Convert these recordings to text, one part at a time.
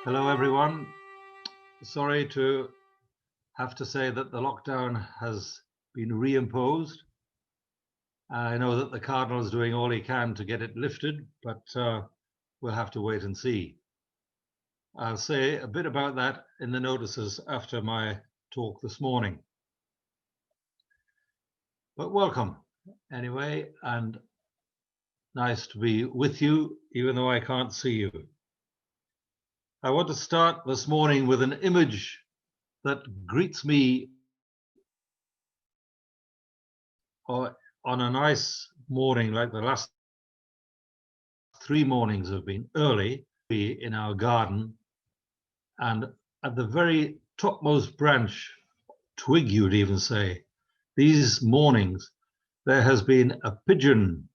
Hello, everyone. Sorry to have to say that the lockdown has been reimposed. I know that the Cardinal is doing all he can to get it lifted, but we'll have to wait and see. I'll say a bit about that in the notices after my talk this morning. But welcome anyway, and nice to be with you, even though I can't see you. I want to start this morning with an image that greets me on a nice morning like the last 3 mornings have been, early in our garden, and at the very topmost branch, twig you'd even say, these mornings there has been a pigeon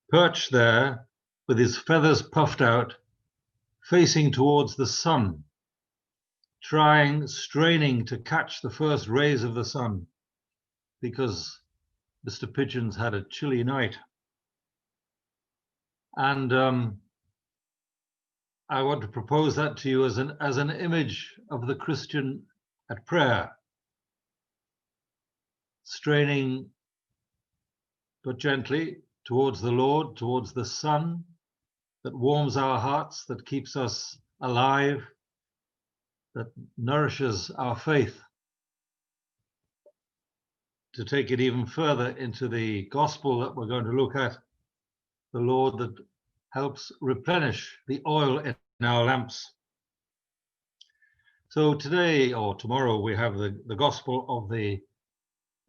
perched there with his feathers puffed out, facing towards the sun, straining to catch the first rays of the sun, because Mr. Pigeon's had a chilly night. And I want to propose that to you as an image of the Christian at prayer, straining but gently towards the Lord, towards the sun that warms our hearts, that keeps us alive, that nourishes our faith. To take it even further into the gospel that we're going to look at, the Lord that helps replenish the oil in our lamps. So today or tomorrow we have the gospel of the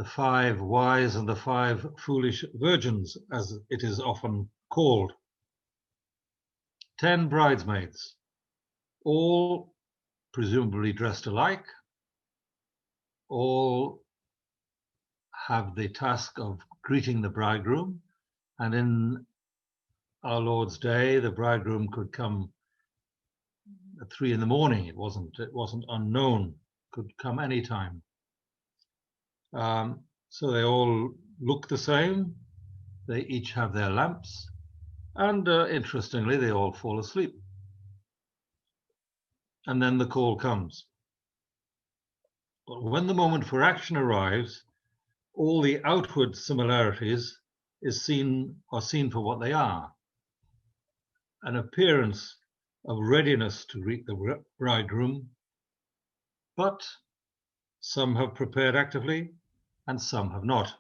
5 wise and the 5 foolish virgins, as it is often called. 10 bridesmaids, all presumably dressed alike, all have the task of greeting the bridegroom, and in our Lord's day, the bridegroom could come at 3 in the morning. It wasn't unknown, could come anytime. So they all look the same. They each have their lamps, and interestingly, they all fall asleep. And then the call comes. But when the moment for action arrives, all the outward similarities are seen for what they are: an appearance of readiness to greet the bridegroom, but some have prepared actively and some have not.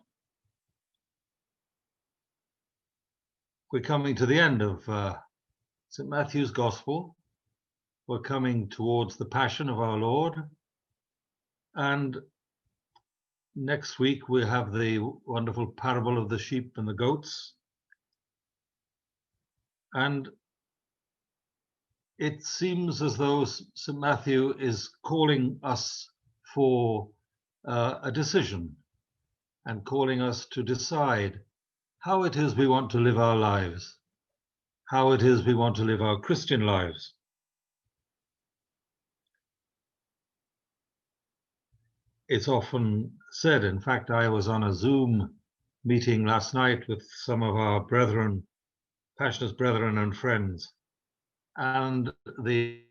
We're coming to the end of St. Matthew's Gospel. We're coming towards the Passion of our Lord, and next week we have the wonderful parable of the sheep and the goats. And it seems as though St. Matthew is calling us for a decision, and calling us to decide how it is we want to live our lives, how it is we want to live our Christian lives. It's often said, in fact, I was on a Zoom meeting last night with some of our brethren, Passionist brethren and friends, and the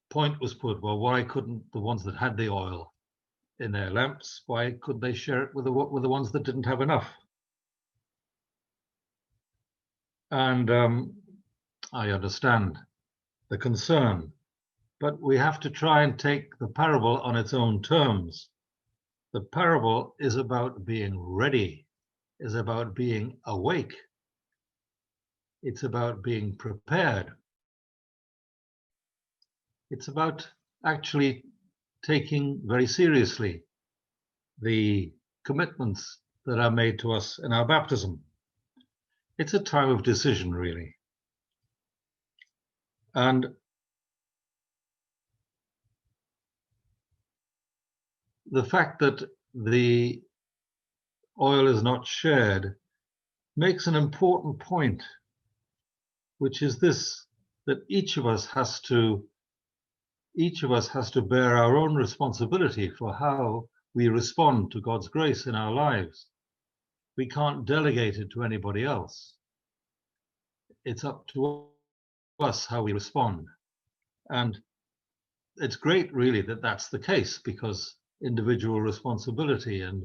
point was put, well, why couldn't the ones that had the oil in their lamps, why could they share it with the ones that didn't have enough? And I understand the concern, but we have to try and take the parable on its own terms. The parable is about being ready, is about being awake. It's about being prepared. It's about actually taking very seriously the commitments that are made to us in our baptism. It's a time of decision, really. And the fact that the oil is not shared makes an important point, which is this, that each of us has to bear our own responsibility for how we respond to God's grace in our lives. We can't delegate it to anybody else. it's up to us how we respond. And it's great, really, that that's the case, because individual responsibility and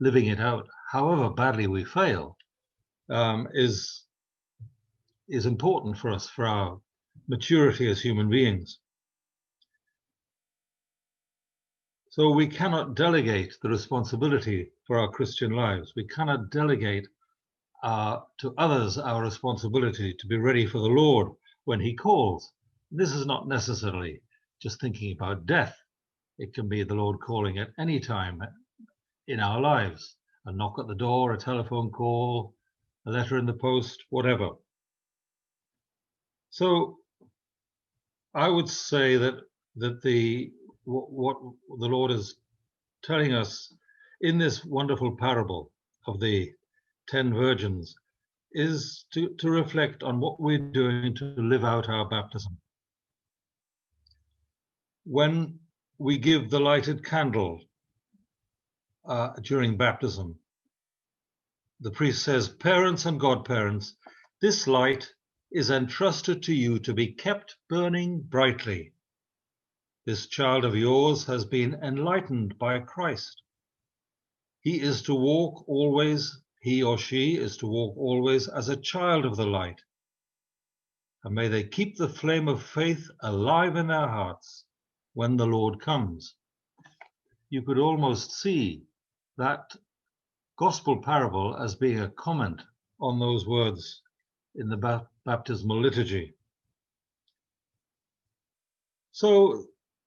living it out, however badly we fail, is important for us, for our maturity as human beings. So we cannot delegate the responsibility for our Christian lives. We cannot delegate to others our responsibility to be ready for the Lord when he calls. This is not necessarily just thinking about death. It can be the Lord calling at any time in our lives, a knock at the door, a telephone call, a letter in the post, whatever. So I would say that what the Lord is telling us in this wonderful parable of the 10 virgins is to reflect on what we're doing to live out our baptism. When we give the lighted candle during baptism, the priest says, "Parents and godparents, this light is entrusted to you to be kept burning brightly. This child of yours has been enlightened by Christ. He is to walk always, he or she is to walk always as a child of the light. And may they keep the flame of faith alive in their hearts when the Lord comes." You could almost see that gospel parable as being a comment on those words in the baptismal liturgy. So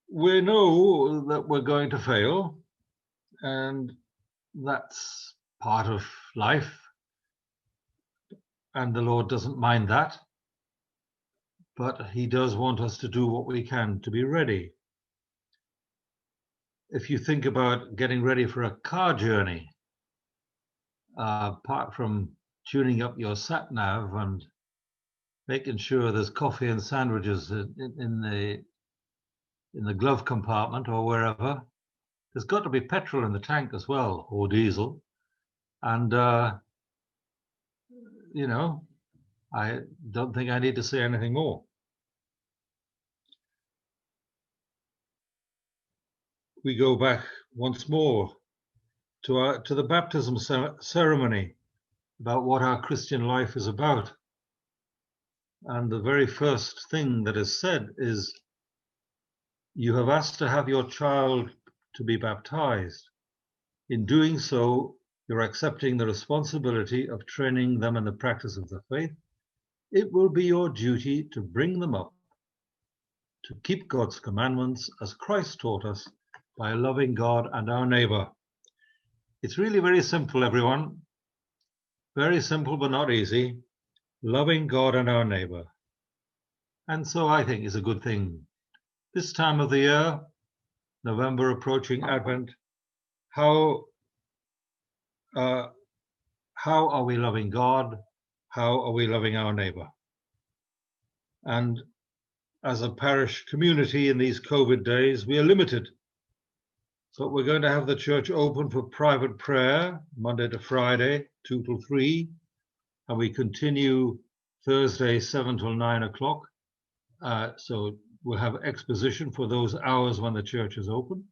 we know that we're going to fail, and that's part of life, and the Lord doesn't mind that, but he does want us to do what we can to be ready. If you think about getting ready for a car journey, apart from tuning up your sat nav and making sure there's coffee and sandwiches in the glove compartment or wherever, there's got to be petrol in the tank as well, or diesel. And I don't think I need to say anything more. We go back once more to the baptism ceremony, about what our Christian life is about. And the very first thing that is said is, "You have asked to have your child to be baptized. In doing so, you're accepting the responsibility of training them in the practice of the faith. It will be your duty to bring them up to keep God's commandments as Christ taught us, by loving God and our neighbor." It's really very simple, everyone. Very simple, but not easy. Loving God and our neighbor. And so I think it's a good thing. This time of the year, November approaching Advent, how are we loving God? How are we loving our neighbor? And as a parish community in these COVID days, we are limited. So we're going to have the church open for private prayer Monday to Friday, 2 till 3, and we continue Thursday, 7 till 9 o'clock. So we'll have exposition for those hours when the church is open.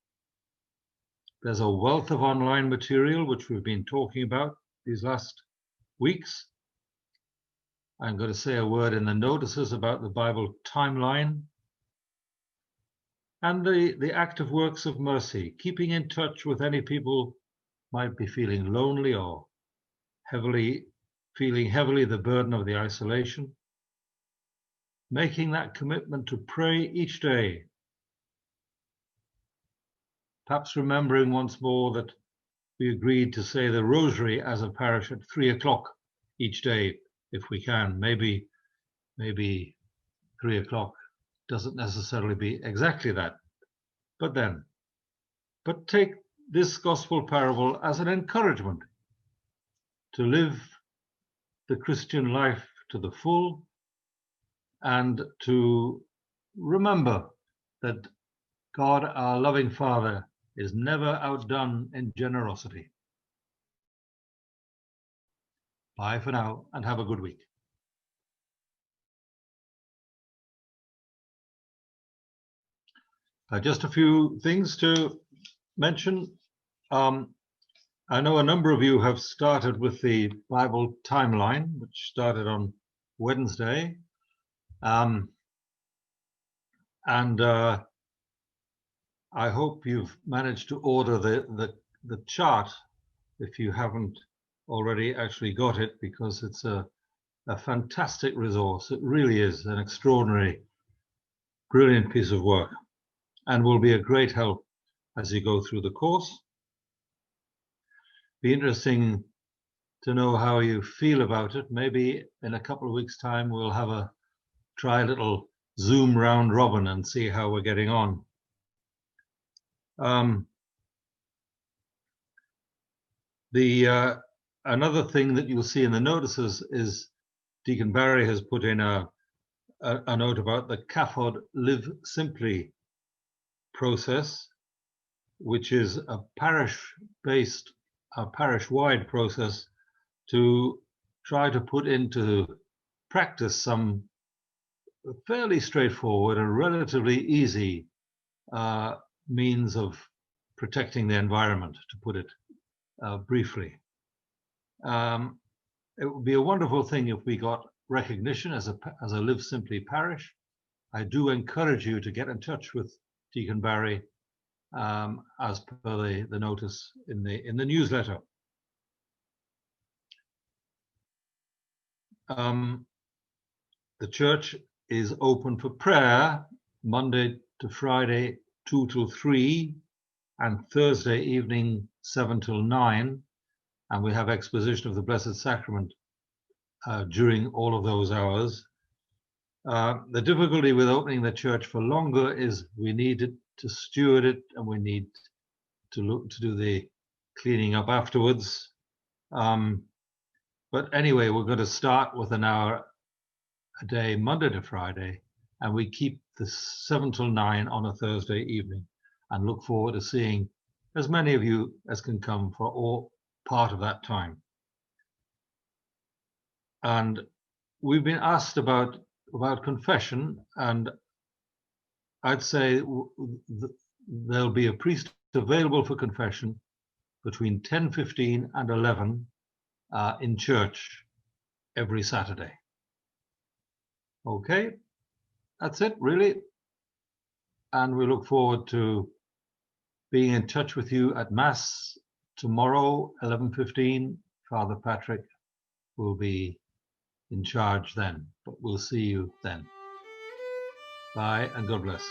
There's a wealth of online material which we've been talking about these last weeks. I'm going to say a word in the notices about the Bible timeline. And the active works of mercy, keeping in touch with any people might be feeling lonely or feeling heavily the burden of the isolation. Making that commitment to pray each day. Perhaps remembering once more that we agreed to say the rosary as a parish at 3 o'clock each day, if we can. Maybe 3 o'clock doesn't necessarily be exactly that. But take this gospel parable as an encouragement to live the Christian life to the full, and to remember that God, our loving Father, is never outdone in generosity. Bye for now, and have a good week. Just a few things to mention. I know a number of you have started with the Bible timeline, which started on Wednesday. And I hope you've managed to order the chart if you haven't already actually got it, because it's a fantastic resource. It really is an extraordinary, brilliant piece of work, and will be a great help as you go through the course. Be interesting to know how you feel about it. Maybe in a couple of weeks' time we'll have try a little Zoom round robin and see how we're getting on. Another thing that you'll see in the notices is Deacon Barry has put in a note about the CAFOD Live Simply process, which is a parish-wide process to try to put into practice some fairly straightforward and relatively easy means of protecting the environment, to put it briefly. It would be a wonderful thing if we got recognition as a Live Simply parish. I do encourage you to get in touch with Deacon Barry as per the notice in the newsletter. The church is open for prayer Monday to Friday 2 till 3 and Thursday evening 7 till 9, and we have exposition of the Blessed Sacrament during all of those hours. The difficulty with opening the church for longer is we need to steward it, and we need to do the cleaning up afterwards. But anyway, we're going to start with an hour a day, Monday to Friday, and we keep the 7 till 9 on a Thursday evening, and look forward to seeing as many of you as can come for all part of that time. And we've been asked about confession, and I'd say there'll be a priest available for confession between 10:15 and 11 in church every Saturday. Okay, that's it really. And we look forward to being in touch with you at Mass tomorrow, 11:15. Father Patrick will be in charge then, but we'll see you then. Bye and God bless.